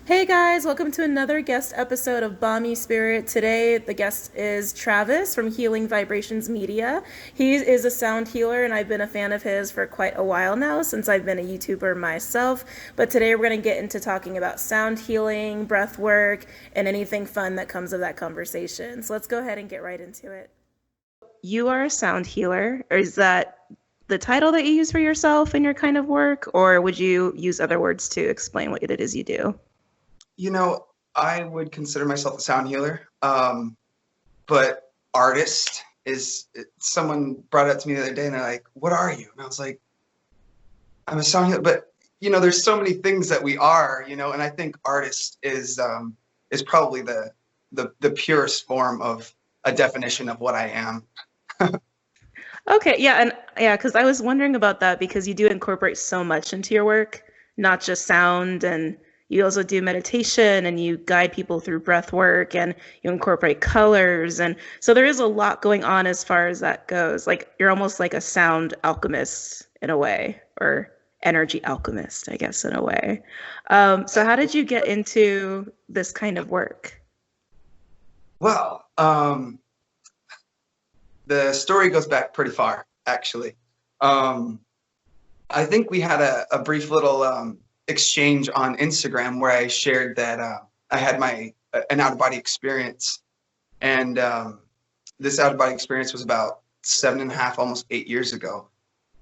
Hey guys, welcome to another guest episode of Bomispirit. Today, the guest is Travis from Healing Vibrations Media. He is a sound healer, and I've been a fan of his for quite a while now, since I've been a YouTuber myself. But today, we're going to get into talking about sound healing, breath work, and anything fun that comes of that conversation. So let's go ahead and get right into it. You are a sound healer, or is that the title that you use for yourself in your kind of work, or would you use other words to explain what it is you do? You know, I would consider myself a sound healer, but artist is someone brought it up to me the other day and they're like, "What are you?" And I was like, "I'm a sound healer." But there's so many things that we are, and I think artist is probably the purest form of a definition of what I am. Okay, yeah, and yeah, because I was wondering about that because you do incorporate so much into your work, not just sound, and you also do meditation and you guide people through breath work and you incorporate colors. And so there is a lot going on as far as that goes. Like you're almost like a sound alchemist in a way, or energy alchemist, I guess, in a way. So how did you get into this kind of work? Well, the story goes back pretty far, actually. Um, I think we had a brief little exchange on Instagram where I shared that I had an out of body experience, and this out of body experience was about 7.5, almost 8 years ago.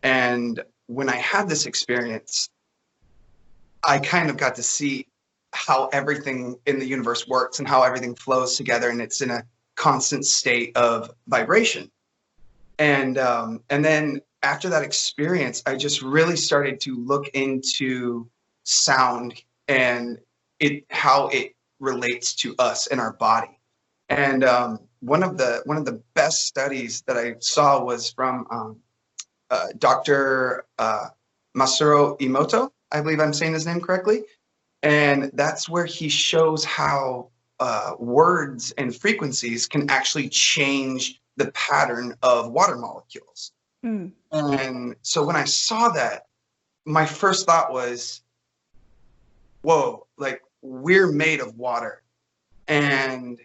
And when I had this experience, I kind of got to see how everything in the universe works and how everything flows together, and it's in a constant state of vibration. And then after that experience, I just really started to look into sound and how it relates to us in our body. And one of the best studies that I saw was from Dr. Masaru Emoto. I believe I'm saying his name correctly. And that's where he shows how words and frequencies can actually change the pattern of water molecules. Mm. And so when I saw that, my first thought was, whoa, like we're made of water. And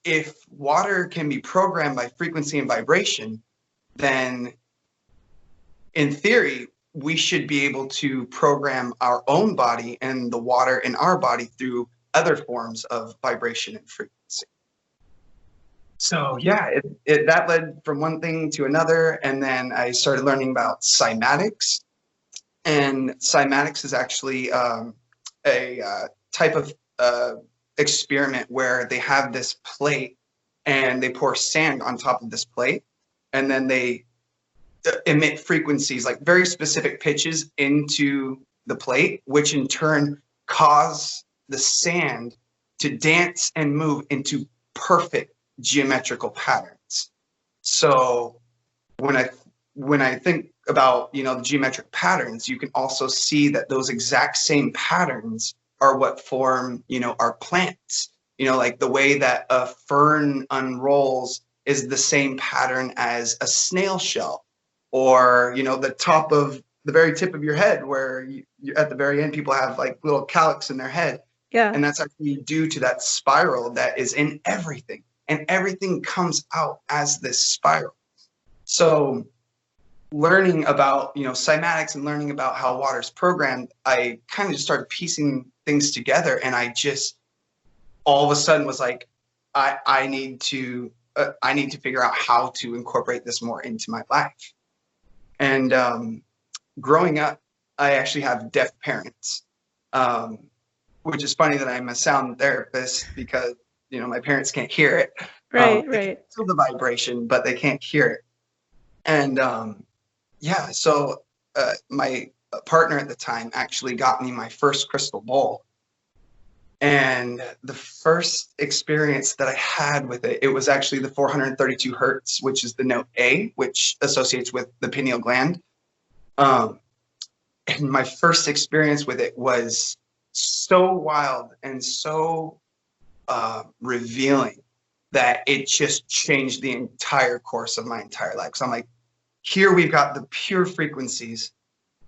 if water can be programmed by frequency and vibration, then in theory, we should be able to program our own body and the water in our body through other forms of vibration and frequency. So yeah, that led from one thing to another, and then I started learning about cymatics. And cymatics is actually a type of experiment where they have this plate and they pour sand on top of this plate, and then they emit frequencies, like very specific pitches, into the plate, which in turn cause the sand to dance and move into perfect geometrical patterns. So when I think about the geometric patterns, you can also see that those exact same patterns are what form our plants. Like the way that a fern unrolls is the same pattern as a snail shell, or the top of the very tip of your head, where you at the very end people have like little calyx in their head, Yeah. and that's actually due to that spiral that is in everything, and everything comes out as this spiral. So learning about cymatics and learning about how water is programmed, I kind of just started piecing things together, and I just all of a sudden was like, I need to figure out how to incorporate this more into my life. And growing up, I actually have deaf parents, which is funny that I'm a sound therapist, because my parents can't hear it. Right, They can right. feel the vibration, but they can't hear it. And yeah, so my partner at the time actually got me my first crystal bowl. And the first experience that I had with it, it was actually the 432 hertz, which is the note A, which associates with the pineal gland. Um, and my first experience with it was so wild and so revealing that it just changed the entire course of my entire life. So I'm like, here we've got the pure frequencies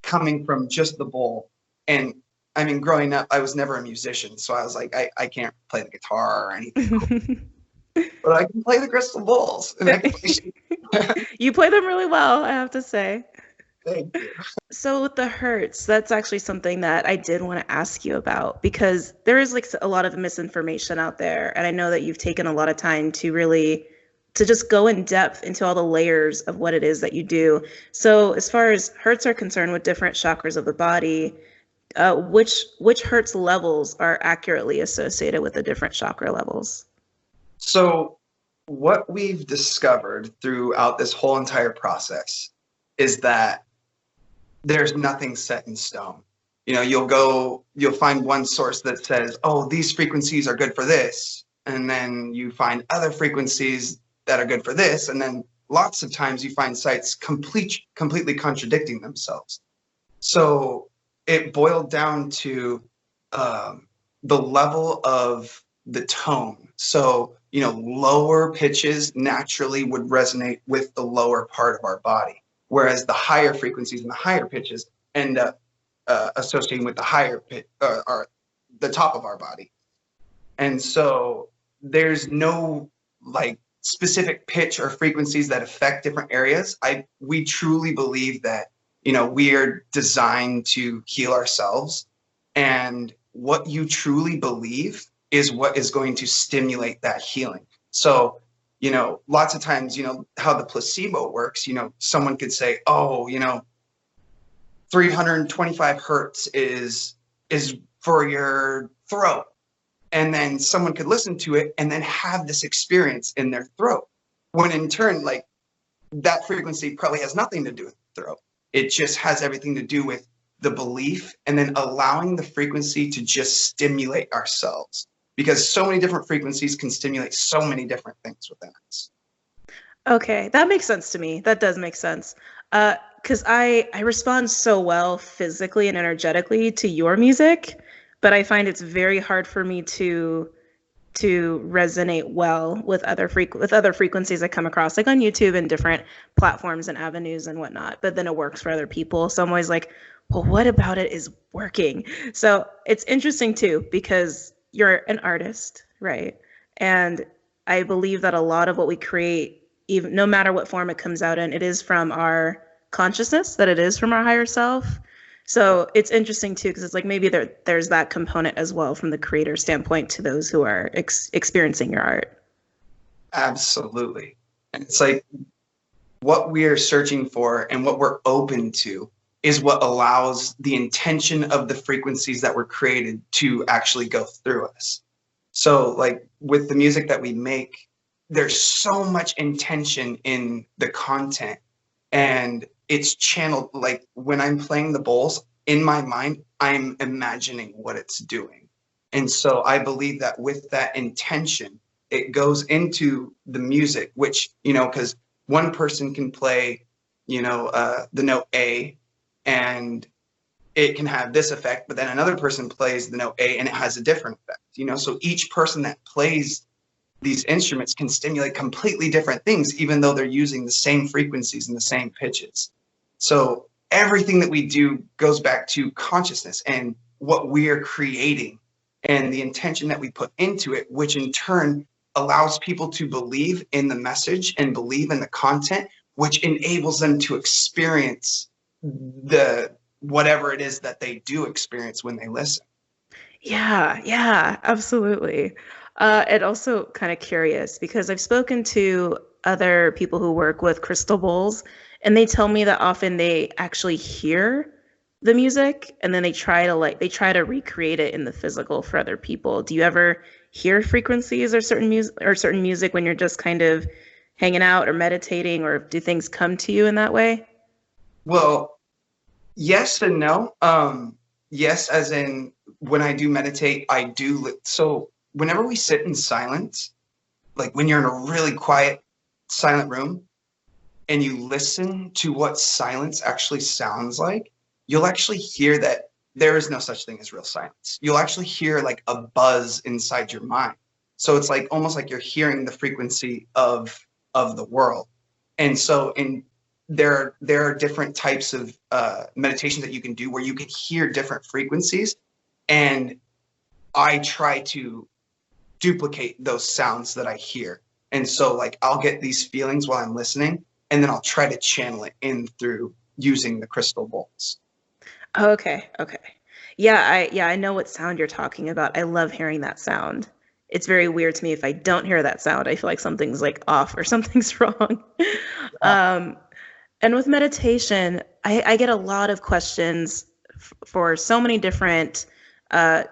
coming from just the bowl, and I mean, growing up, I was never a musician, so I was like, I can't play the guitar or anything cool, but I can play the crystal bowls, and I can play. You play them really well, I have to say. Thank you. So with the hurts, that's actually something that I did want to ask you about because there is like a lot of misinformation out there, and I know that you've taken a lot of time to really to just go in depth into all the layers of what it is that you do. So as far as hurts are concerned with different chakras of the body, which hurts levels are accurately associated with the different chakra levels? So what we've discovered throughout this whole entire process is that there's nothing set in stone. You know, you'll find one source that says, oh, these frequencies are good for this. And then you find other frequencies that are good for this. And then lots of times you find sites completely contradicting themselves. So it boiled down to the level of the tone. So, you know, lower pitches naturally would resonate with the lower part of our body, whereas the higher frequencies and the higher pitches end up associating with the higher pitch, or the top of our body. And so there's no like specific pitch or frequencies that affect different areas. We truly believe that, you know, we are designed to heal ourselves, and what you truly believe is what is going to stimulate that healing. So, you know, lots of times, you know, how the placebo works, you know, someone could say, oh, you know, 325 hertz is for your throat. And then someone could listen to it and then have this experience in their throat. When in turn, like, that frequency probably has nothing to do with the throat. It just has everything to do with the belief and then allowing the frequency to just stimulate ourselves, because so many different frequencies can stimulate so many different things within us. Okay, that makes sense to me. That does make sense. Because I respond so well physically and energetically to your music, but I find it's very hard for me to resonate well with other frequencies I come across, like on YouTube and different platforms and avenues and whatnot. But then it works for other people, so I'm always like, well, what about it is working? So it's interesting too, because you're an artist, right? And I believe that a lot of what we create, even no matter what form it comes out in, it is from our consciousness, that it is from our higher self. So it's interesting too, because it's like maybe there's that component as well from the creator standpoint to those who are experiencing your art. Absolutely. And it's like what we're searching for and what we're open to is what allows the intention of the frequencies that were created to actually go through us. So like with the music that we make, there's so much intention in the content, and it's channeled. Like when I'm playing the bowls in my mind, I'm imagining what it's doing. And so I believe that with that intention, it goes into the music, which, you know, because one person can play, you know, the note A and it can have this effect, but then another person plays the note A and it has a different effect, you know? So each person that plays these instruments can stimulate completely different things, even though they're using the same frequencies and the same pitches. So everything that we do goes back to consciousness and what we are creating and the intention that we put into it, which in turn allows people to believe in the message and believe in the content, which enables them to experience the whatever it is that they do experience when they listen. Yeah, absolutely. And also kind of curious because I've spoken to other people who work with crystal bowls, and they tell me that often they actually hear the music and then they try to recreate it in the physical for other people. Do you ever hear frequencies or certain music when you're just kind of hanging out or meditating, or do things come to you in that way? Well, yes and no. Yes, as in when I do meditate, I do. So whenever we sit in silence, like when you're in a really quiet, silent room and you listen to what silence actually sounds like, you'll actually hear that there is no such thing as real silence. You'll actually hear like a buzz inside your mind. So it's like almost like you're hearing the frequency of the world. And so there are different types of meditations that you can do where you can hear different frequencies, and I try to duplicate those sounds that I hear. And so like I'll get these feelings while I'm listening, and then I'll try to channel it in through using the crystal bowls. Okay, okay. Yeah, I know what sound you're talking about. I love hearing that sound. It's very weird to me if I don't hear that sound. I feel like something's like off or something's wrong. Um, and with meditation, I get a lot of questions for so many different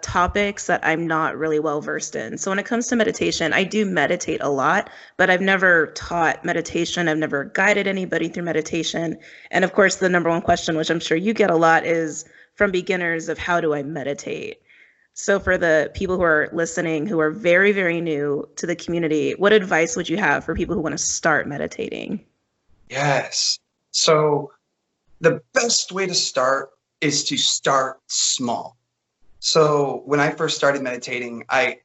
topics that I'm not really well versed in. So when it comes to meditation, I do meditate a lot, but I've never taught meditation. I've never guided anybody through meditation. And of course, the number one question, which I'm sure you get a lot, is from beginners of how do I meditate? So for the people who are listening, who are very, very new to the community, what advice would you have for people who want to start meditating? Yes. So the best way to start is to start small. So when I first started meditating, I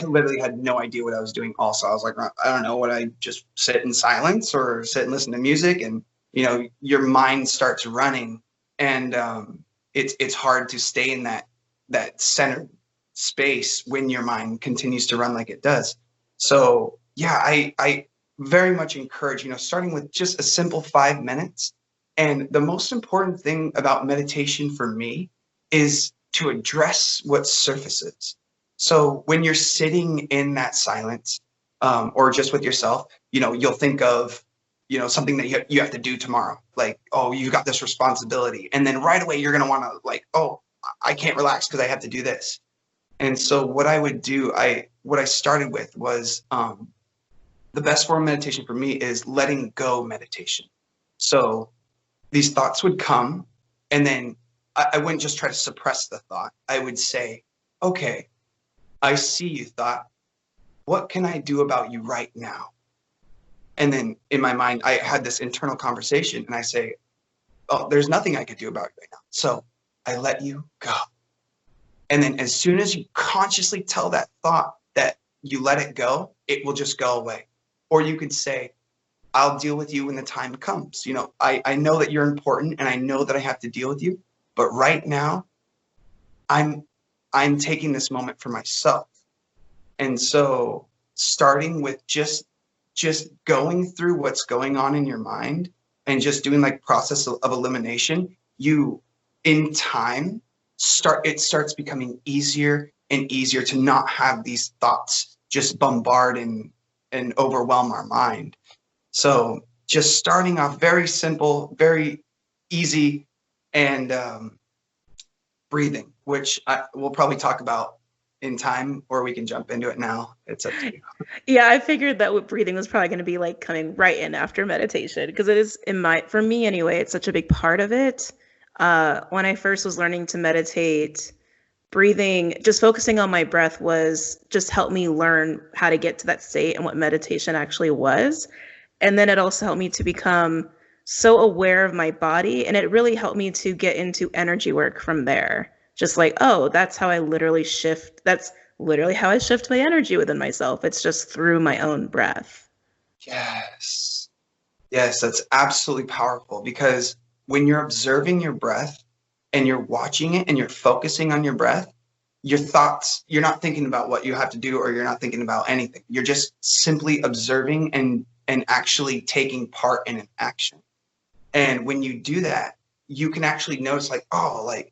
literally had no idea what I was doing also. I was like, I don't know, would I just sit in silence or sit and listen to music? And, you know, your mind starts running, and it's hard to stay in that centered space when your mind continues to run like it does. So yeah, I very much encourage, you know, starting with just a simple 5 minutes. And the most important thing about meditation for me is to address what surfaces. So when you're sitting in that silence, or just with yourself, you know, you'll think of, you know, something that you have to do tomorrow. Like, oh, you got this responsibility. And then right away, you're going to want to like, oh, I can't relax because I have to do this. And so what I would do, what I started with was the best form of meditation for me is letting go meditation. So these thoughts would come, and then I wouldn't just try to suppress the thought. I would say, okay, I see you, thought. What can I do about you right now? And then in my mind, I had this internal conversation, and I say, oh, there's nothing I could do about it right now. So I let you go. And then as soon as you consciously tell that thought that you let it go, it will just go away. Or you could say, I'll deal with you when the time comes. You know, I know that you're important, and I know that I have to deal with you. But right now, I'm taking this moment for myself. And so starting with just going through what's going on in your mind and just doing like process of elimination, you in time it starts becoming easier and easier to not have these thoughts just bombard and overwhelm our mind. So just starting off very simple, very easy, and breathing, which we'll probably talk about in time, or we can jump into it now. It's up to you. Yeah, I figured that what breathing was probably going to be like coming right in after meditation, because it is for me anyway, it's such a big part of it. When I first was learning to meditate, breathing, just focusing on my breath was just helped me learn how to get to that state and what meditation actually was. And then it also helped me to become so aware of my body. And it really helped me to get into energy work from there. Just like, oh, that's how I literally shift. That's literally how I shift my energy within myself. It's just through my own breath. Yes. Yes, that's absolutely powerful, because when you're observing your breath and you're watching it and you're focusing on your breath, your thoughts, you're not thinking about what you have to do, or you're not thinking about anything. You're just simply observing and actually taking part in an action. And when you do that, you can actually notice like, oh, like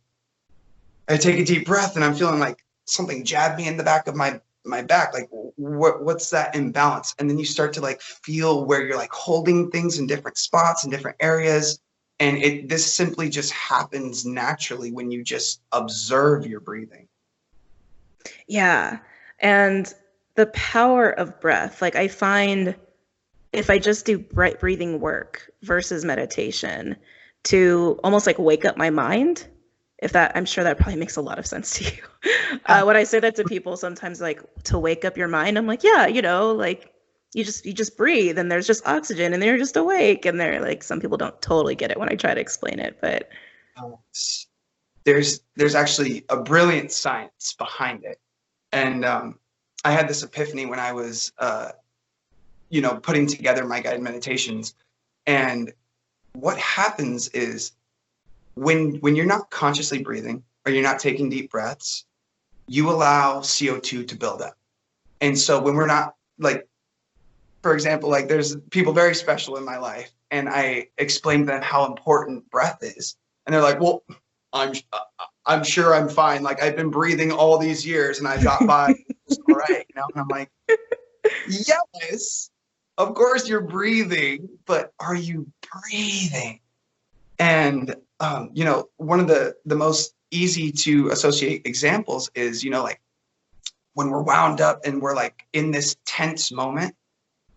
I take a deep breath and I'm feeling like something jabbed me in the back of my back. Like what's that imbalance? And then you start to like feel where you're like holding things in different spots in different areas. And this simply just happens naturally when you just observe your breathing. Yeah. And the power of breath, like I find if I just do breathing work versus meditation to almost like wake up my mind, if that, I'm sure that probably makes a lot of sense to you. When I say that to people sometimes, like to wake up your mind, I'm like, yeah, you know, like you just breathe and there's just oxygen and they're just awake. And they're like, some people don't totally get it when I try to explain it, but there's actually a brilliant science behind it. And I had this epiphany when I was putting together my guided meditations. And what happens is when you're not consciously breathing or you're not taking deep breaths, you allow CO2 to build up. And so when we're not, like, for example, like there's people very special in my life, and I explain to them how important breath is. And they're like, well, I'm, I'm sure I'm fine. Like I've been breathing all these years and I got by just all right, you know? And I'm like, yes, of course you're breathing, but are you breathing? And you know, one of the most easy to associate examples is, you know, like when we're wound up and we're like in this tense moment,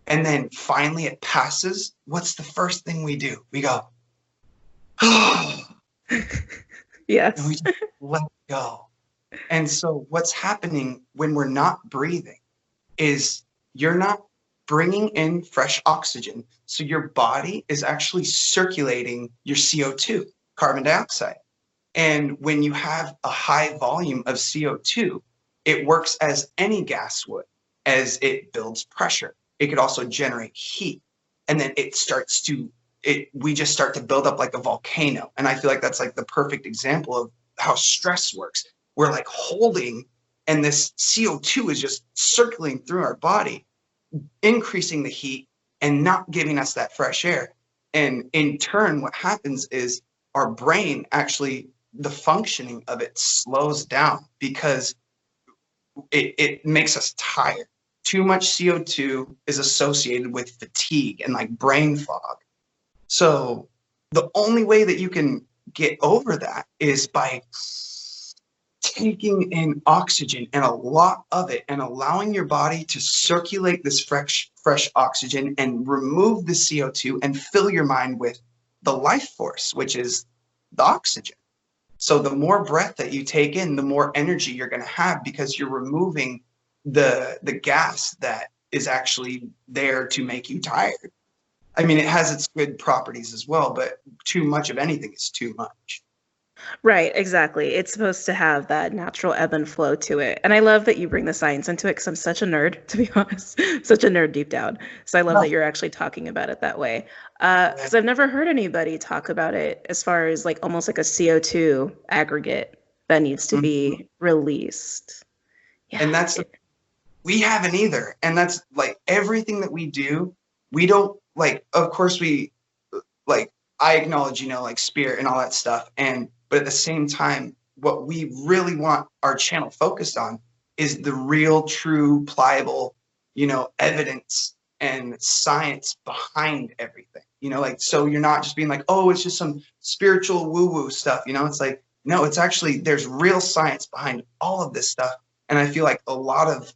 and then finally it passes, what's the first thing we do? We go, oh, Yes. and we just let go. And so what's happening when we're not breathing is you're not bringing in fresh oxygen. So your body is actually circulating your CO2, carbon dioxide. And when you have a high volume of CO2, it works as any gas would, as it builds pressure. It could also generate heat. And then we just start to build up like a volcano. And I feel like that's like the perfect example of how stress works. We're like holding, and this CO2 is just circling through our body, increasing the heat and not giving us that fresh air. And in turn, what happens is our brain actually, the functioning of it slows down because it makes us tired. Too much CO2 is associated with fatigue and like brain fog. So the only way that you can get over that is by taking in oxygen, and a lot of it, and allowing your body to circulate this fresh oxygen and remove the CO2 and fill your mind with the life force, which is the oxygen. So the more breath that you take in, the more energy you're going to have, because you're removing the gas that is actually there to make you tired. I mean, it has its good properties as well, but too much of anything is too much. Right, exactly. It's supposed to have that natural ebb and flow to it. And I love that you bring the science into it because I'm such a nerd, to be honest, such a nerd deep down. So I love that you're actually talking about it that way. Because I've never heard anybody talk about it as far as like almost like a CO2 aggregate that needs to be released. Yeah. And that's, we haven't either. And that's like everything that we do, we don't like, of course we like, I acknowledge, you know, like spirit and all that stuff. But at the same time, what we really want our channel focused on is the real, true, pliable, you know, evidence and science behind everything, you know, like, so you're not just being like, oh, it's just some spiritual woo-woo stuff, you know, it's like, no, it's actually, there's real science behind all of this stuff. And I feel like a lot of,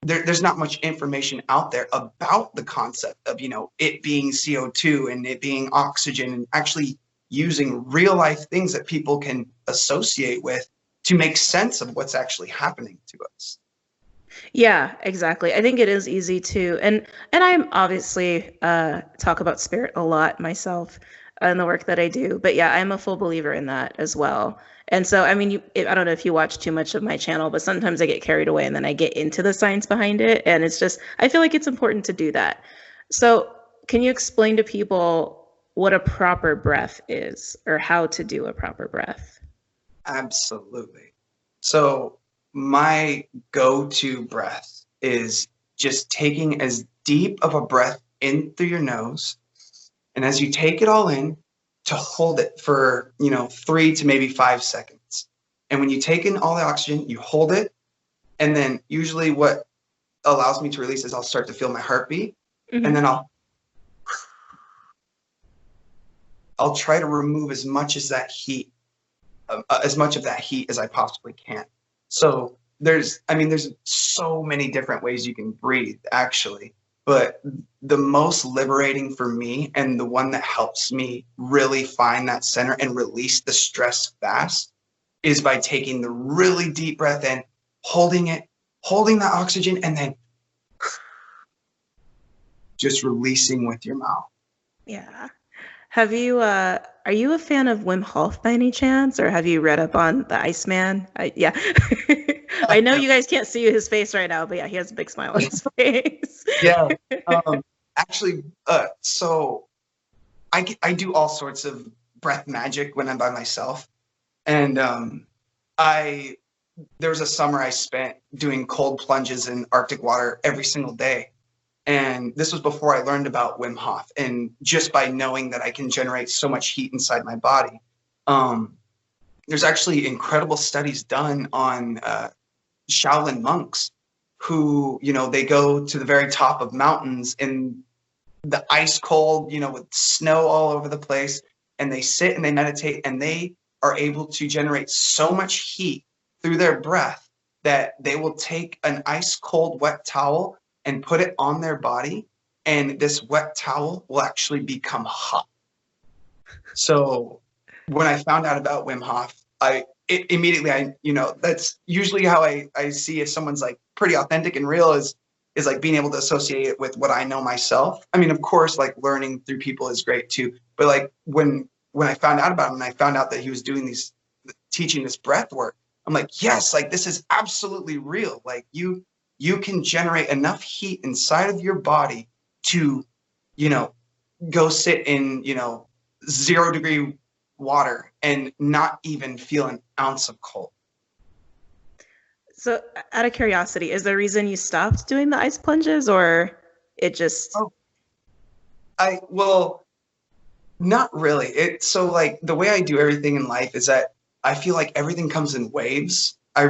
there's not much information out there about the concept of, you know, it being CO2 and it being oxygen, and actually using real life things that people can associate with to make sense of what's actually happening to us. Yeah, exactly. I think it is easy to, and I'm obviously talk about spirit a lot myself in the work that I do. But yeah, I'm a full believer in that as well. And so, I mean, I don't know if you watch too much of my channel, but sometimes I get carried away and then I get into the science behind it. And it's just, I feel like it's important to do that. So, can you explain to people what a proper breath is, or how to do a proper breath? Absolutely. So my go-to breath is just taking as deep of a breath in through your nose. And as you take it all in, to hold it for, you know, 3 to maybe 5 seconds. And when you take in all the oxygen, you hold it. And then usually what allows me to release is I'll start to feel my heartbeat. And then I'll try to remove as much of that heat as I possibly can. So there's so many different ways you can breathe, actually. But the most liberating for me, and the one that helps me really find that center and release the stress fast, is by taking the really deep breath in, holding it, holding the oxygen, and then just releasing with your mouth. Yeah. Have you, are you a fan of Wim Hof by any chance, or have you read up on the Iceman? Yeah. I know you guys can't see his face right now, but yeah, he has a big smile on his face. Yeah. Actually, so I do all sorts of breath magic when I'm by myself. And I there was a summer I spent doing cold plunges in Arctic water every single day. And this was before I learned about Wim Hof. And just by knowing that I can generate so much heat inside my body, there's actually incredible studies done on Shaolin monks who, you know, they go to the very top of mountains in the ice cold, you know, with snow all over the place, and they sit and they meditate, and they are able to generate so much heat through their breath that they will take an ice cold wet towel and put it on their body, and this wet towel will actually become hot. So when I found out about Wim Hof, immediately, you know, that's usually how I see if someone's like pretty authentic and real is like being able to associate it with what I know myself. I mean, of course, like learning through people is great too. But like when I found out about him and I found out that he was teaching this breath work, I'm like, yes, like this is absolutely real. Like you can generate enough heat inside of your body to, you know, go sit in, you know, 0-degree water and not even feel an ounce of cold. So out of curiosity, is there a reason you stopped doing the ice plunges, or it just... Well, not really. So like the way I do everything in life is that I feel like everything comes in waves. I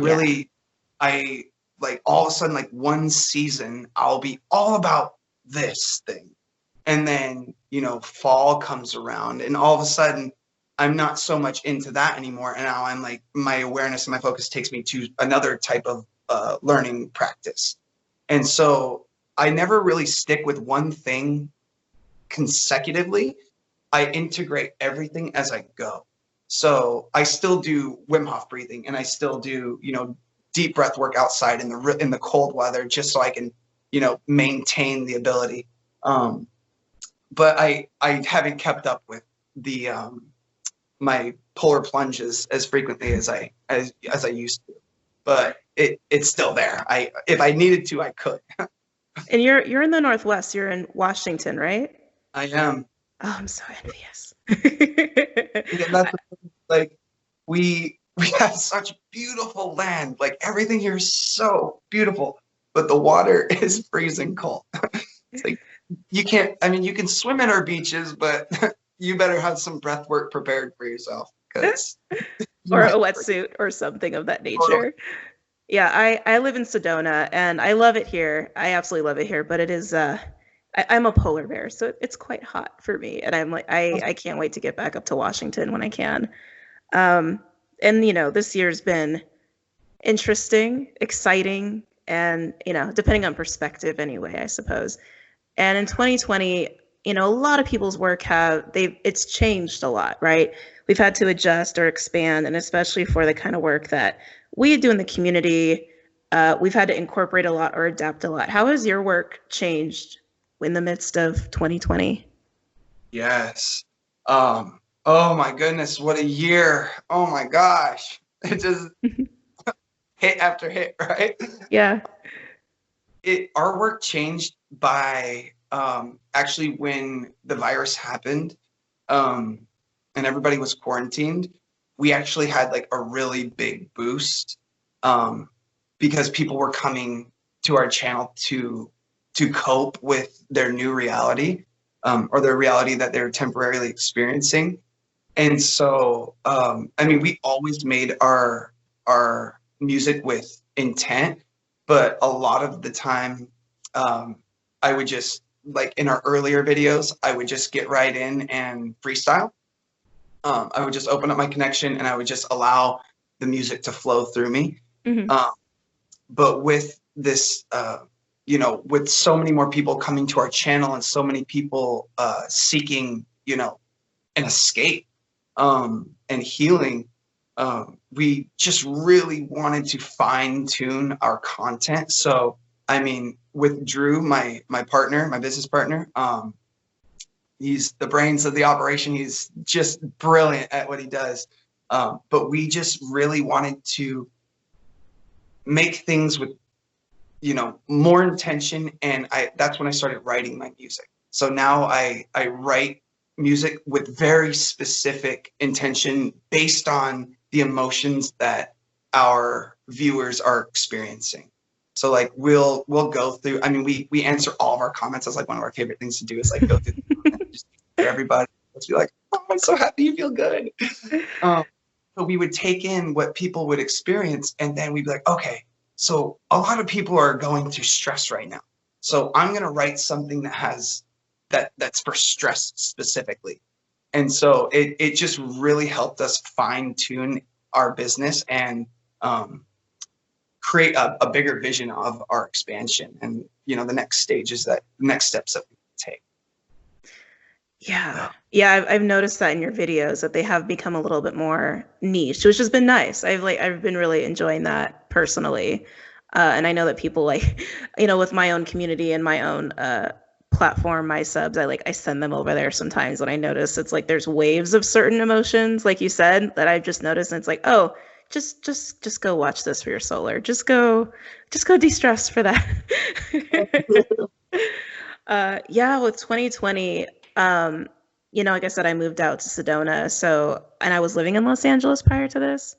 like all of a sudden, like one season, I'll be all about this thing. And then, you know, fall comes around and all of a sudden I'm not so much into that anymore. And now I'm like, my awareness and my focus takes me to another type of learning practice. And so I never really stick with one thing consecutively. I integrate everything as I go. So I still do Wim Hof breathing, and I still do, you know, deep breath work outside in the cold weather, just so I can, you know, maintain the ability. But I haven't kept up with the my polar plunges as frequently as I used to. But it's still there. If I needed to, I could. And you're in the Northwest. You're in Washington, right? I am. Oh, I'm so envious. Yeah, that's like we have such beautiful land. Like everything here is so beautiful, but the water is freezing cold. It's like you can't. I mean, you can swim in our beaches, but you better have some breath work prepared for yourself, because or a wetsuit or something of that nature. Yeah, I live in Sedona and I love it here. I absolutely love it here, but it is I'm a polar bear, so it's quite hot for me, and I'm like I can't wait to get back up to Washington when I can. And you know, this year's been interesting, exciting, and you know, depending on perspective anyway, I suppose. And in 2020, you know, a lot of people's work it's changed a lot, right? We've had to adjust or expand, and especially for the kind of work that we do in the community, we've had to incorporate a lot or adapt a lot. How has your work changed in the midst of 2020? Yes. Oh my goodness, what a year. Oh my gosh. It just hit after hit, right? Yeah. Our work changed by actually when the virus happened, and everybody was quarantined. We actually had like a really big boost because people were coming to our channel to cope with their new reality, or their reality that they're temporarily experiencing. And so, I mean, we always made our music with intent, but a lot of the time, I would just, like in our earlier videos, I would just get right in and freestyle. I would just open up my connection and I would just allow the music to flow through me. Mm-hmm. But with this, you know, with so many more people coming to our channel and so many people seeking, you know, an escape and healing, we just really wanted to fine tune our content. So, I mean, with Drew, my partner, my business partner, he's the brains of the operation. He's just brilliant at what he does. But we just really wanted to make things with, you know, more intention. And that's when I started writing my music. So now I write music with very specific intention based on the emotions that our viewers are experiencing. So like we'll go through, I mean, we answer all of our comments. That's like one of our favorite things to do, is like go through the comments, just for everybody. Let's be like, oh, I'm so happy you feel good. So we would take in what people would experience, and then we'd be like, okay, so a lot of people are going through stress right now. So I'm going to write something that has that's for stress specifically. And so it just really helped us fine tune our business and create a bigger vision of our expansion and, you know, the next stages, that next steps that we take. Yeah. Yeah, I've noticed that in your videos that they have become a little bit more niche, which has been nice. I've been really enjoying that personally. And I know that people like, you know, with my own community and my own platform, my subs, I send them over there sometimes when I notice it's like there's waves of certain emotions, like you said, that I've just noticed, and it's like, oh, just go watch this for your solar. Just go de-stress for that. Yeah, with 2020, you know, like I said, I moved out to Sedona, and I was living in Los Angeles prior to this.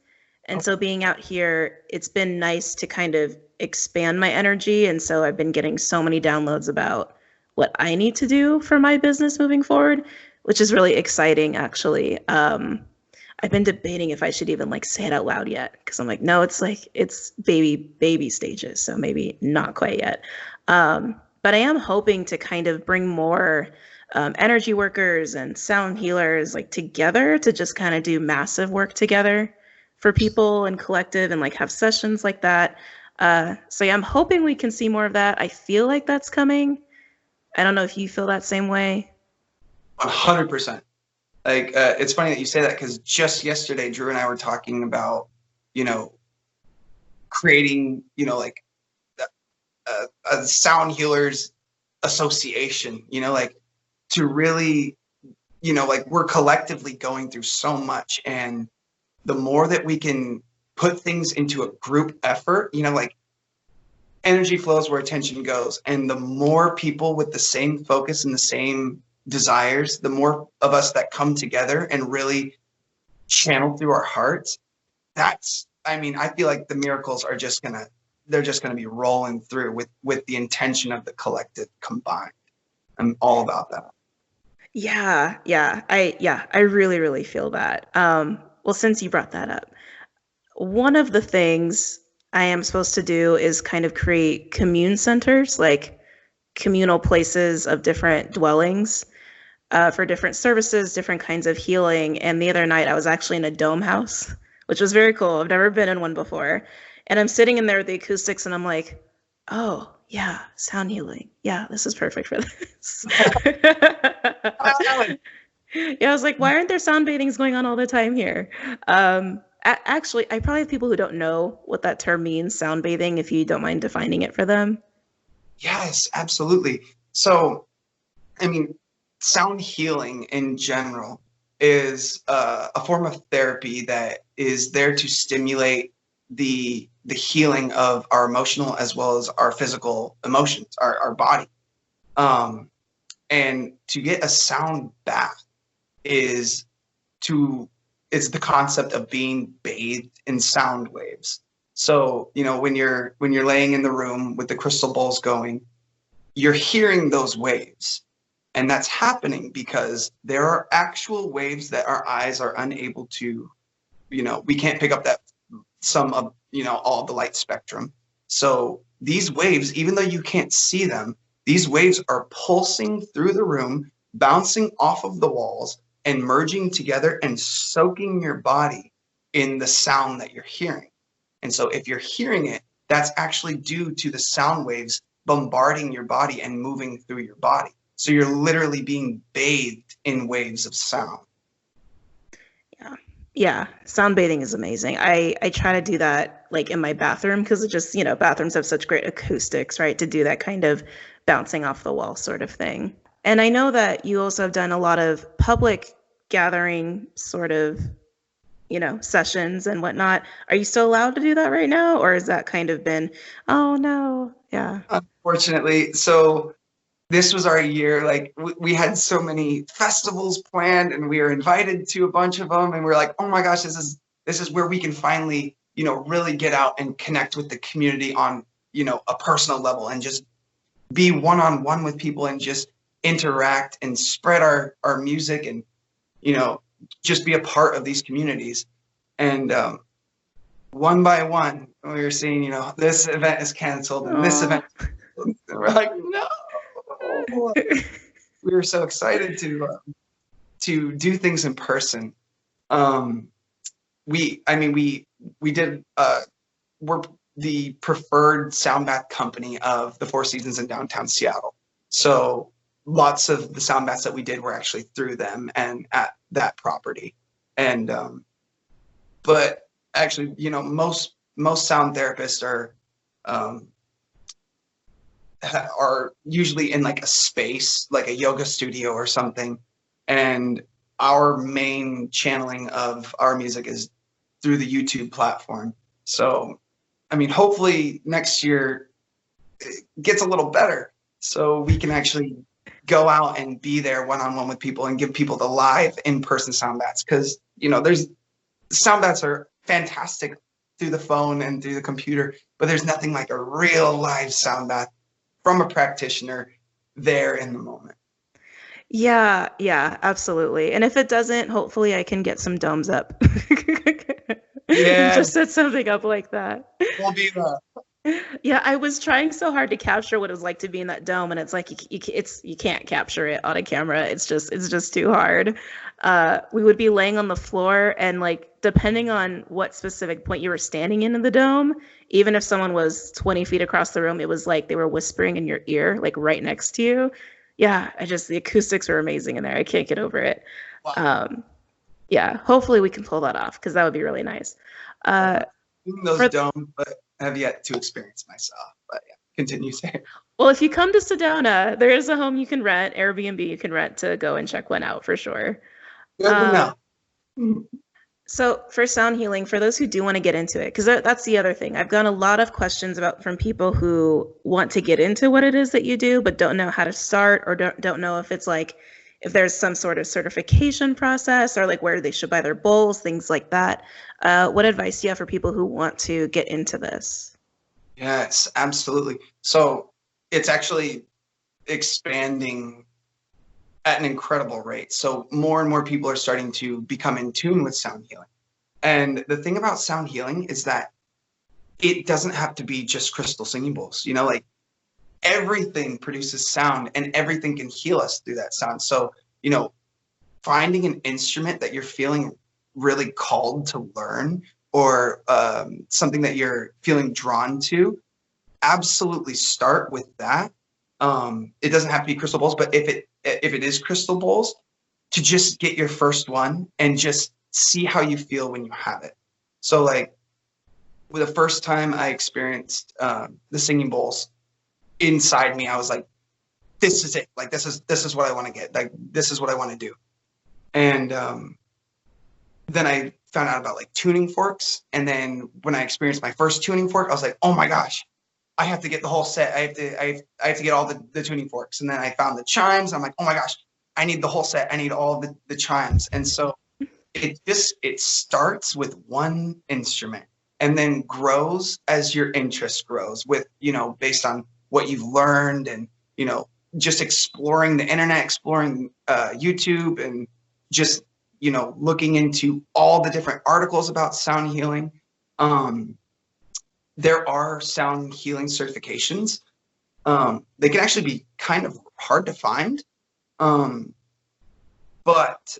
And so being out here, it's been nice to kind of expand my energy. And so I've been getting so many downloads about what I need to do for my business moving forward, which is really exciting, actually. I've been debating if I should even like say it out loud yet, because I'm like, no, it's baby stages, so maybe not quite yet. But I am hoping to kind of bring more energy workers and sound healers like together to just kind of do massive work together for people and collective, and like have sessions like that. So yeah, I'm hoping we can see more of that. I feel like that's coming. I don't know if you feel that same way. 100%. Like, it's funny that you say that, because just yesterday, Drew and I were talking about, you know, creating, you know, like a sound healers association, you know, like to really, you know, like we're collectively going through so much, and the more that we can put things into a group effort, you know, like energy flows where attention goes. And the more people with the same focus and the same desires, the more of us that come together and really channel through our hearts, that's, I mean, I feel like the miracles are just they're just gonna be rolling through with the intention of the collective combined. I'm all about that. Yeah, I really, really feel that. Well, since you brought that up, one of the things I am supposed to do is kind of create commune centers, like communal places of different dwellings for different services, different kinds of healing. And the other night I was actually in a dome house, which was very cool. I've never been in one before. And I'm sitting in there with the acoustics, and I'm like, oh, yeah, sound healing. Yeah, this is perfect for this. Yeah, I was like, why aren't there sound bathings going on all the time here? Actually, I probably have people who don't know what that term means, sound bathing, if you don't mind defining it for them. Yes, absolutely. So, I mean, sound healing in general is a form of therapy that is there to stimulate the healing of our emotional as well as our physical emotions, our body. And to get a sound bath is it's the concept of being bathed in sound waves. So, you know, when you're laying in the room with the crystal bowls going, you're hearing those waves. And that's happening because there are actual waves that our eyes are unable to, you know, we can't pick up that some of, you know, all the light spectrum. So these waves, even though you can't see them, these waves are pulsing through the room, bouncing off of the walls, and merging together and soaking your body in the sound that you're hearing. And so if you're hearing it, that's actually due to the sound waves bombarding your body and moving through your body. So you're literally being bathed in waves of sound. Yeah, sound bathing is amazing. I try to do that like in my bathroom, because it just, you know, bathrooms have such great acoustics, right? To do that kind of bouncing off the wall sort of thing. And I know that you also have done a lot of public gathering sort of, you know, sessions and whatnot. Are you still allowed to do that right now? Or has that kind of been, oh no, yeah. Unfortunately, so this was our year. Like we had so many festivals planned, and we were invited to a bunch of them, and we're like, oh my gosh, this is where we can finally really get out and connect with the community on, a personal level, and just be one-on-one with people and just interact and spread our music, and, just be a part of these communities. And one by one, we were seeing, this event is canceled and this event, and we're like, no. We were so excited to do things in person. We did, we're the preferred sound bath company of the Four Seasons in downtown Seattle. So lots of the sound baths that we did were actually through them and at that property. And, but actually, most sound therapists are usually in like a space, like a yoga studio or something. And our main channeling of our music is through the YouTube platform. So, hopefully next year it gets a little better, so we can actually go out and be there one-on-one with people and give people the live in-person sound baths. Because, there's sound baths are fantastic through the phone and through the computer, but there's nothing like a real live sound bath from a practitioner there in the moment. Yeah, absolutely. And if it doesn't, hopefully I can get some domes up. Yeah. Just set something up like that. We'll be there. Yeah, I was trying so hard to capture what it was like to be in that dome, and it's like you can't capture it on a camera. It's just too hard. We would be laying on the floor, and like depending on what specific point you were standing in the dome, even if someone was 20 feet across the room, it was like they were whispering in your ear, like right next to you. Yeah, the acoustics were amazing in there. I can't get over it. Wow. Yeah, hopefully we can pull that off, because that would be really nice. Those domes, but have yet to experience myself. But yeah, continue saying. Well, if you come to Sedona, there is a home you can rent, Airbnb you can rent to go and check one out for sure. Good to know. So for sound healing, for those who do want to get into it, because that's the other thing. I've gotten a lot of questions from people who want to get into what it is that you do, but don't know how to start, or don't know if it's like, if there's some sort of certification process, or like where they should buy their bowls, things like that. What advice do you have for people who want to get into this? Yes, absolutely. So it's actually expanding at an incredible rate. So more and more people are starting to become in tune with sound healing. And the thing about sound healing is that it doesn't have to be just crystal singing bowls. Like everything produces sound, and everything can heal us through that sound. So, finding an instrument that you're feeling really called to learn, or something that you're feeling drawn to, absolutely start with that. It doesn't have to be crystal bowls, but if it is crystal bowls, to just get your first one and just see how you feel when you have it. So like the first time I experienced the singing bowls, inside me I was like, this is it. Like this is what I want to get. Like this is what I want to do. And then I found out about like tuning forks. And then when I experienced my first tuning fork, I was like, oh my gosh, I have to get the whole set. I have to get all the tuning forks. And then I found the chimes. I'm like, oh my gosh, I need the whole set. I need all the chimes. And so it starts with one instrument and then grows as your interest grows with, based on what you've learned and, just exploring the internet, exploring YouTube, and just, looking into all the different articles about sound healing. There are sound healing certifications. They can actually be kind of hard to find, but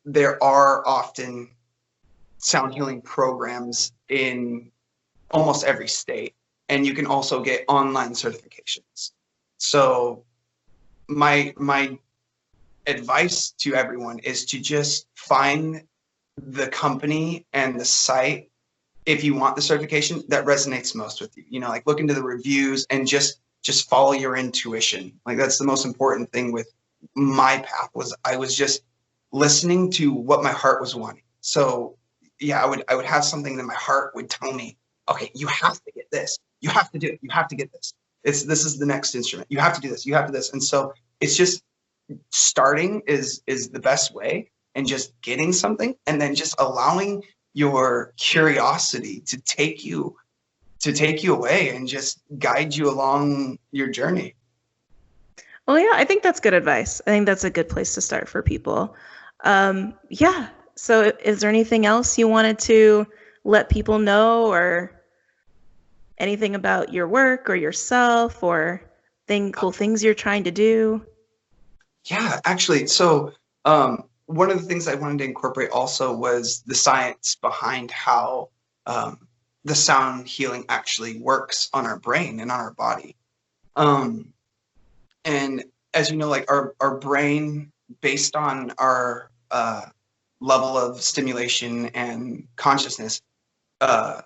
there are often sound healing programs in almost every state, and you can also get online certifications. So my advice to everyone is to just find the company and the site, if you want the certification, that resonates most with you. Like look into the reviews and just follow your intuition. Like that's the most important thing with my path, was I was just listening to what my heart was wanting. So yeah, I would have something that my heart would tell me, okay, you have to get this. You have to do it. You have to get this. This is the next instrument. You have to do this. You have to do this. And so it's just starting is the best way, and just getting something and then just allowing your curiosity to take you away and just guide you along your journey. Well, yeah, I think that's good advice. I think that's a good place to start for people. Yeah. So is there anything else you wanted to let people know, or anything about your work or yourself, or cool things you're trying to do? Yeah, actually. So one of the things I wanted to incorporate also was the science behind how the sound healing actually works on our brain and on our body. And as you know, like our brain, based on our level of stimulation and consciousness, uh,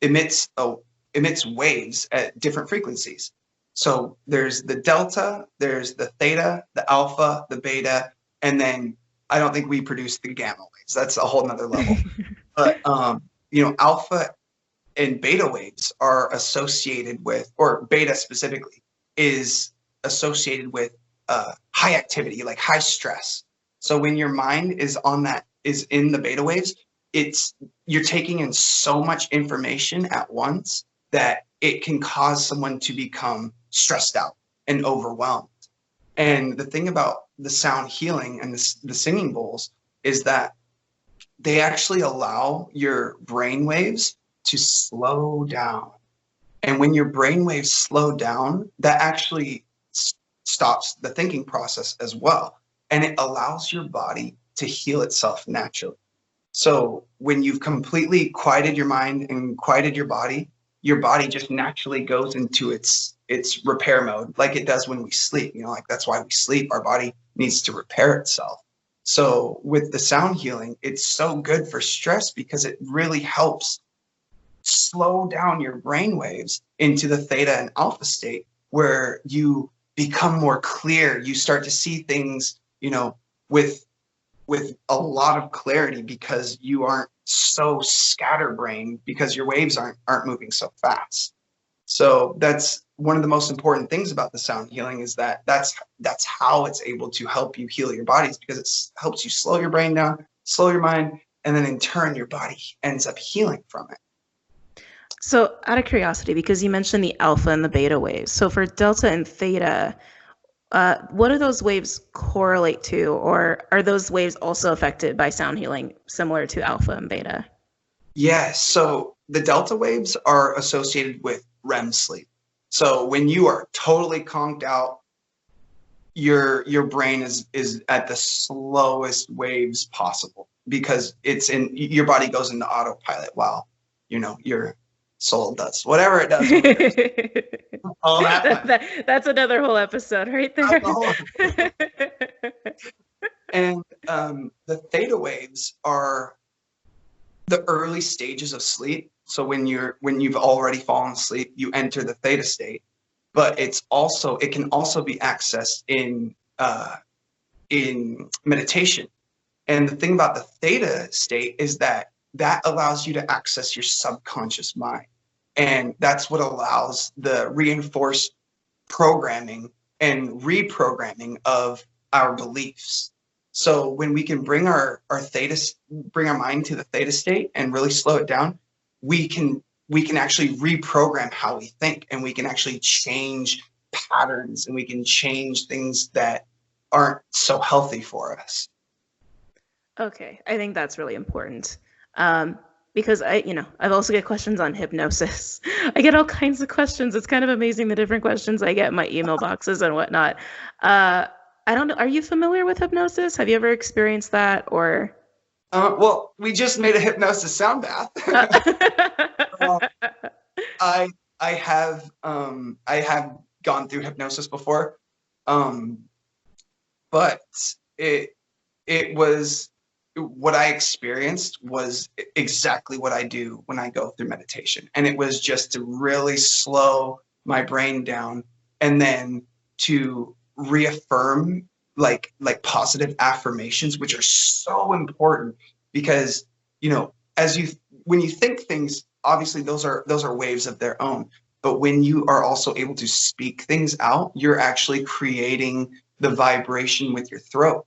emits waves at different frequencies. So there's the delta, there's the theta, the alpha, the beta, and then I don't think we produce the gamma waves. That's a whole nother level. But alpha and beta waves are associated with, or beta specifically, is associated with high activity, like high stress. So when your mind is in the beta waves, you're taking in so much information at once that it can cause someone to become stressed out and overwhelmed. And the thing about the sound healing and the singing bowls is that they actually allow your brain waves to slow down. And when your brain waves slow down, that actually stops the thinking process as well. And it allows your body to heal itself naturally. So when you've completely quieted your mind and quieted your body just naturally goes into its repair mode, like it does when we sleep. Like that's why we sleep. Our body needs to repair itself. So with the sound healing, it's so good for stress because it really helps slow down your brain waves into the theta and alpha state, where you become more clear. You start to see things, with a lot of clarity, because you aren't so scatterbrained, because your waves aren't moving so fast. So that's one of the most important things about the sound healing, is that's how it's able to help you heal your bodies, because it helps you slow your brain down, slow your mind, and then in turn your body ends up healing from it. So out of curiosity, because you mentioned the alpha and the beta waves, so for delta and theta, what do those waves correlate to, or are those waves also affected by sound healing, similar to alpha and beta? Yes. So the delta waves are associated with REM sleep. So when you are totally conked out, your brain is at the slowest waves possible, because your body goes into autopilot while your soul does whatever it does. All that's another whole episode right there. And the theta waves are the early stages of sleep. So when you've already fallen asleep, you enter the theta state. But it can also be accessed in meditation. And the thing about the theta state is that allows you to access your subconscious mind. And that's what allows the reinforced programming and reprogramming of our beliefs. So when we can bring our mind to the theta state and really slow it down, we can actually reprogram how we think, and we can actually change patterns, and we can change things that aren't so healthy for us. Okay, I think that's really important. Because I've also get questions on hypnosis. I get all kinds of questions. It's kind of amazing the different questions I get in my email boxes and whatnot. I don't know. Are you familiar with hypnosis? Have you ever experienced that, or? Well, we just made a hypnosis sound bath. I have gone through hypnosis before, but it was, what I experienced was exactly what I do when I go through meditation, and it was just to really slow my brain down, and then to reaffirm like positive affirmations, which are so important, because when you think things, obviously those are waves of their own, but when you are also able to speak things out, you're actually creating the vibration with your throat.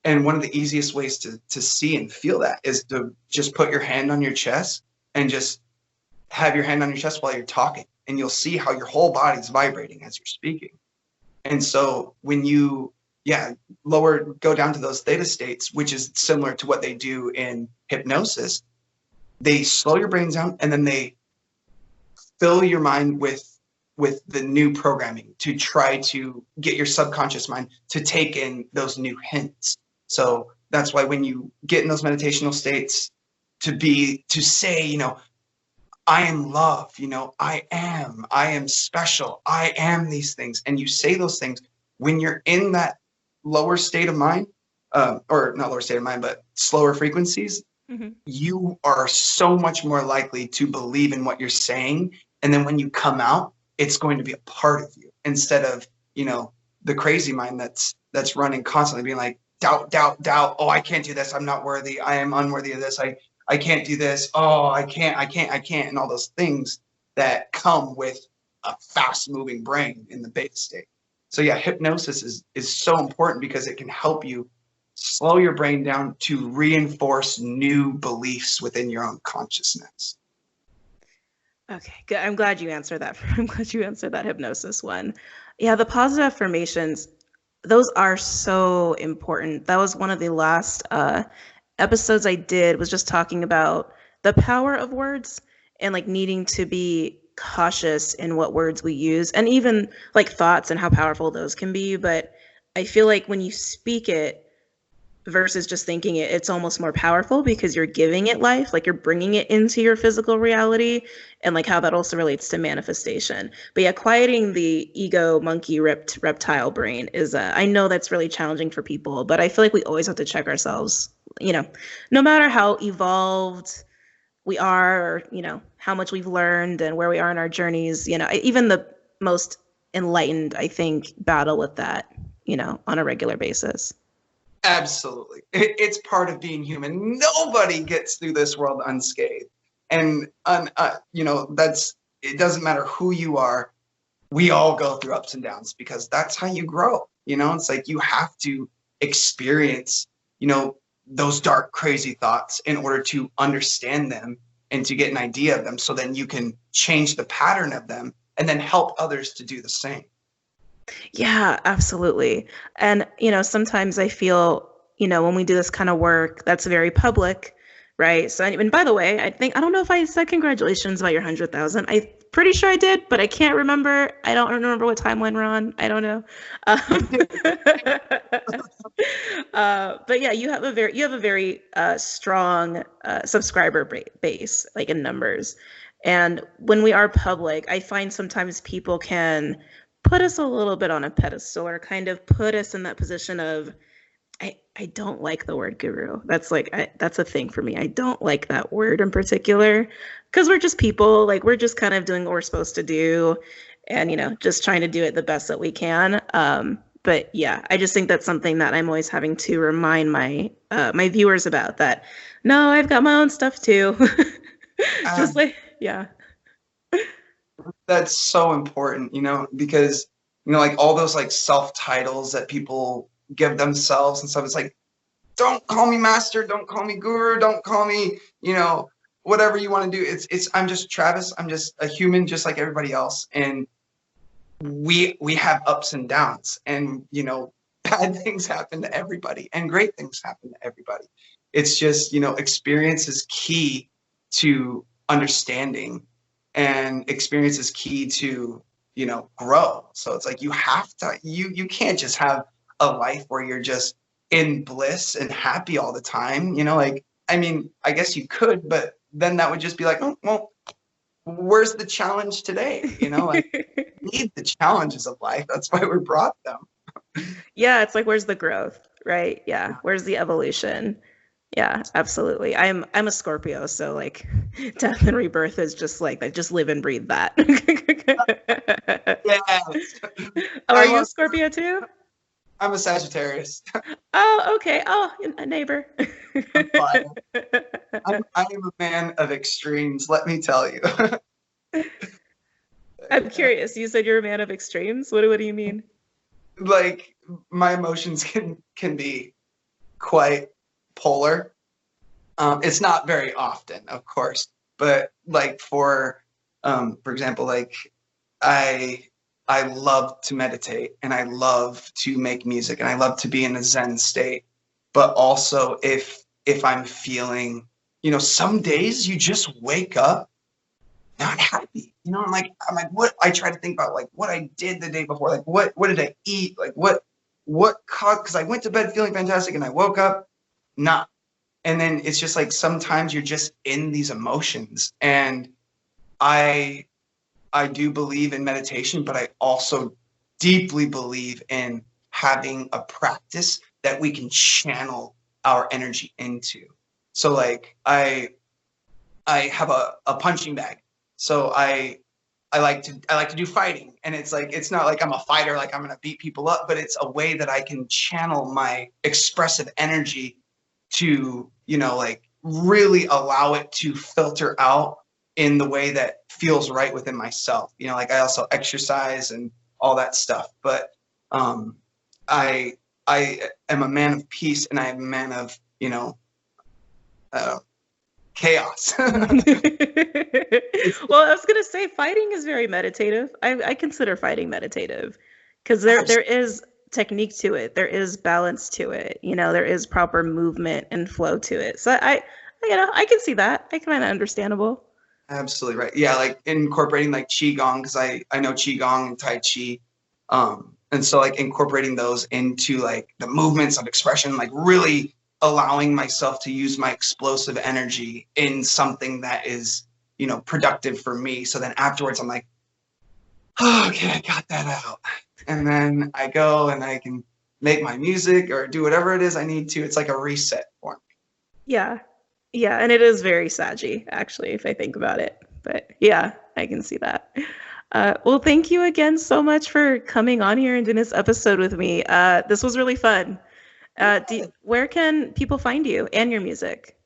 And one of the easiest ways to see and feel that is to just put your hand on your chest and just have your hand on your chest while you're talking. And you'll see how your whole body's vibrating as you're speaking. And so when you, go down to those theta states, which is similar to what they do in hypnosis, they slow your brain down and then they fill your mind with the new programming to try to get your subconscious mind to take in those new hints. So that's why when you get in those meditational states, to say, I am love, I am special, I am these things. And you say those things when you're in that lower state of mind, or not lower state of mind, but slower frequencies, you are so much more likely to believe in what you're saying. And then when you come out, it's going to be a part of you instead of, the crazy mind that's running constantly being like, doubt, doubt, doubt. Oh, I can't do this. I'm not worthy. I am unworthy of this. I can't do this. Oh, I can't. And all those things that come with a fast moving brain in the beta state. So yeah, hypnosis is so important because it can help you slow your brain down to reinforce new beliefs within your own consciousness. Okay, good. I'm glad you answered that. I'm glad you answered that hypnosis one. Yeah, the positive affirmations, those are so important. That was one of the last episodes I did, was just talking about the power of words and like needing to be cautious in what words we use, and even like thoughts and how powerful those can be. But I feel like when you speak it versus just thinking it, it's almost more powerful because you're giving it life, like you're bringing it into your physical reality, and like how that also relates to manifestation. But yeah, quieting the ego monkey reptile brain is I know that's really challenging for people, but I feel like we always have to check ourselves, no matter how evolved we are, or how much we've learned and where we are in our journeys, even the most enlightened, I think, battle with that, on a regular basis. Absolutely. It's part of being human. Nobody gets through this world unscathed. And, it doesn't matter who you are. We all go through ups and downs because that's how you grow. It's like you have to experience, those dark, crazy thoughts in order to understand them and to get an idea of them. So then you can change the pattern of them and then help others to do the same. Yeah, absolutely. And, sometimes I feel, when we do this kind of work that's very public, right? So, and by the way, I don't know if I said congratulations about your 100,000. I'm pretty sure I did, but I can't remember. I don't remember what timeline we're on. I don't know. But yeah, you have a very strong subscriber base, like in numbers. And when we are public, I find sometimes people can put us a little bit on a pedestal, or kind of put us in that position of, I don't like the word guru. That's that's a thing for me. I don't like that word in particular, because we're just people, like we're just kind of doing what we're supposed to do, and just trying to do it the best that we can. But yeah, I just think that's something that I'm always having to remind my viewers about, that no, I've got my own stuff too. Just yeah. That's so important, because, like all those like self-titles that people give themselves and stuff. It's like, don't call me master, don't call me guru, don't call me, whatever you want to do. I'm just Travis. I'm just a human, just like everybody else. And we have ups and downs, and, bad things happen to everybody and great things happen to everybody. It's just, experience is key to understanding, and experience is key to, grow. So it's like, you have to, you can't just have a life where you're just in bliss and happy all the time. I guess you could, but then that would just be like, oh, well, where's the challenge today? Need the challenges of life. That's why we brought them. Yeah, it's like, where's the growth, right? Yeah, where's the evolution? Yeah, absolutely. I'm a Scorpio, so like death and rebirth is just like, I just live and breathe that. Yes. Oh, are you a Scorpio too? I'm a Sagittarius. Oh, okay. Oh, a neighbor. I am a man of extremes, let me tell you. I'm curious. You said you're a man of extremes. What do you mean? Like, my emotions can be quite polar. It's not very often, of course, but like for example, like I I love to meditate and I love to make music and I love to be in a Zen state. But also if I'm feeling, some days you just wake up not happy. I'm like, what I try to think about like what I did the day before, like what did I eat? Like what caused, because I went to bed feeling fantastic and I woke up not. And then it's just like sometimes you're just in these emotions. And I I do believe in meditation, but I also deeply believe in having a practice that we can channel our energy into. So like I have a punching bag. So I like to do fighting, and it's like it's not like I'm a fighter, like I'm gonna beat people up, but it's a way that I can channel my expressive energy to, like really allow it to filter out in the way that feels right within myself. Like I also exercise and all that stuff, but um, I I am a man of peace, and I am a man of uh, chaos. Well, I was gonna say fighting is very meditative. I consider fighting meditative because there is technique to it. There is balance to it. There is proper movement and flow to it. So I can see that. I can find that understandable. Absolutely right. Yeah, like incorporating like qigong, because I know qigong and tai chi, and so like incorporating those into like the movements of expression, like really allowing myself to use my explosive energy in something that is productive for me. So then afterwards, I'm like, oh, okay, I got that out, and then I go and I can make my music or do whatever it is I need to. It's like a reset for me. Yeah. Yeah, and it is very saggy, actually, if I think about it. But yeah, I can see that. Well, thank you again so much for coming on here and doing this episode with me. This was really fun. Where can people find you and your music?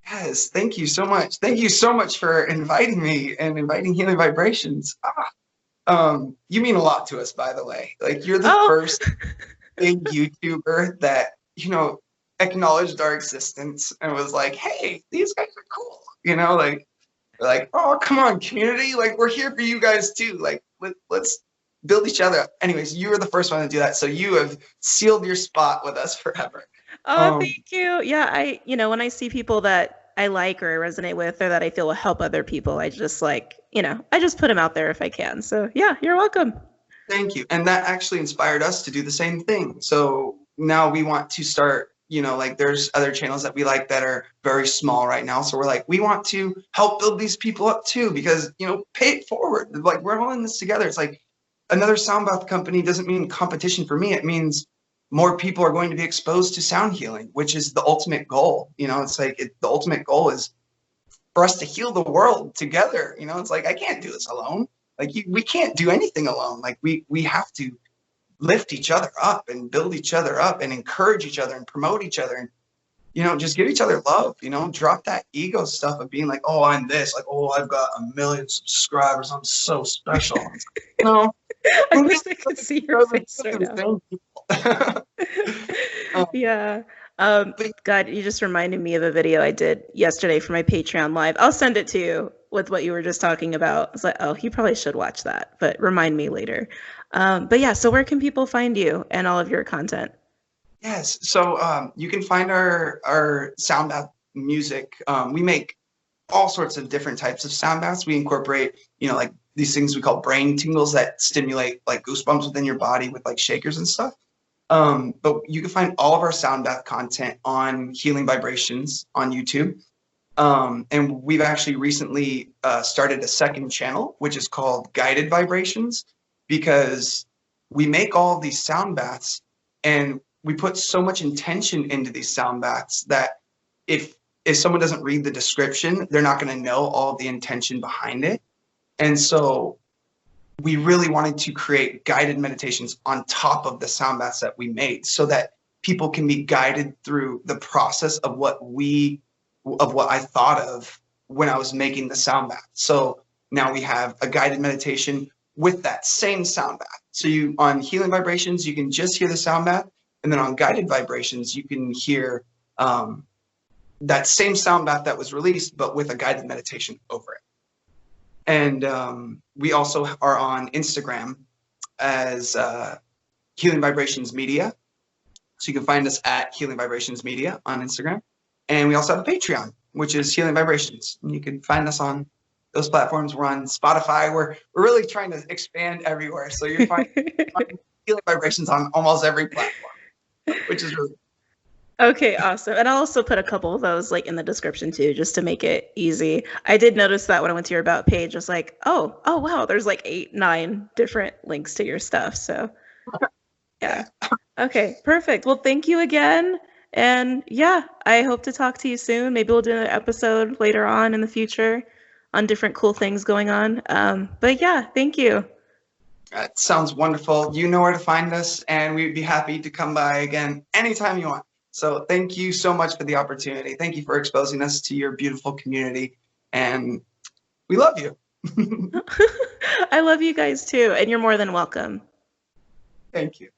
Yes, thank you so much. Thank you so much for inviting me and inviting Healing Vibrations. You mean a lot to us, by the way. Like you're the Oh, first big YouTuber that, acknowledged our existence and was like, hey, these guys are cool. Like, oh, come on, community. Like, we're here for you guys too. Like, let's build each other up. Anyways, you were the first one to do that. So you have sealed your spot with us forever. oh, Um, thank you. Yeah, when I see people that I like or resonate with or that I feel will help other people, I just I just put them out there if I can. So yeah, you're welcome. Thank you. And that actually inspired us to do the same thing. So now we want to start, like there's other channels that we like that are very small right now. So we're like, we want to help build these people up too, because, pay it forward. Like we're all in this together. It's like another sound bath company doesn't mean competition for me. It means more people are going to be exposed to sound healing, which is the ultimate goal. It's like the ultimate goal is for us to heal the world together. It's like I can't do this alone. Like we can't do anything alone. Like we have to lift each other up and build each other up and encourage each other and promote each other and just give each other love. Drop that ego stuff of being like, oh, I'm this, like, oh, I've got 1 million subscribers, I'm so special. I wish I could see your face right now. Yeah. God, you just reminded me of a video I did yesterday for my Patreon live. I'll send it to you with what you were just talking about. It's like, oh, you probably should watch that, but remind me later. But yeah, so where can people find you and all of your content? Yes. So you can find our sound bath music. We make all sorts of different types of sound baths. We incorporate, like these things we call brain tingles that stimulate like goosebumps within your body with like shakers and stuff. But you can find all of our sound bath content on Healing Vibrations on YouTube. And we've actually recently started a second channel, which is called Guided Vibrations, because we make all of these sound baths and we put so much intention into these sound baths that if someone doesn't read the description, they're not going to know all of the intention behind it. And so we really wanted to create guided meditations on top of the sound baths that we made so that people can be guided through the process of what I thought of when I was making the sound bath. So now we have a guided meditation with that same sound bath. So on Healing Vibrations, you can just hear the sound bath. And then on guided vibrations, you can hear that same sound bath that was released, but with a guided meditation over it. And we also are on Instagram as Healing Vibrations Media. So you can find us at Healing Vibrations Media on Instagram. And we also have a Patreon, which is Healing Vibrations. And you can find us on those platforms. We're on Spotify. We're really trying to expand everywhere. So you're finding Healing Vibrations on almost every platform, which is really Okay, awesome. And I'll also put a couple of those like in the description too, just to make it easy. I did notice that when I went to your about page, I was like, oh wow, there's like 8, 9 different links to your stuff. So yeah. Okay, perfect. Well, thank you again. And yeah, I hope to talk to you soon. Maybe we'll do an episode later on in the future on different cool things going on. But yeah, thank you. That sounds wonderful. You know where to find us, and we'd be happy to come by again anytime you want. So thank you so much for the opportunity. Thank you for exposing us to your beautiful community, and we love you. I love you guys too, and you're more than welcome. Thank you.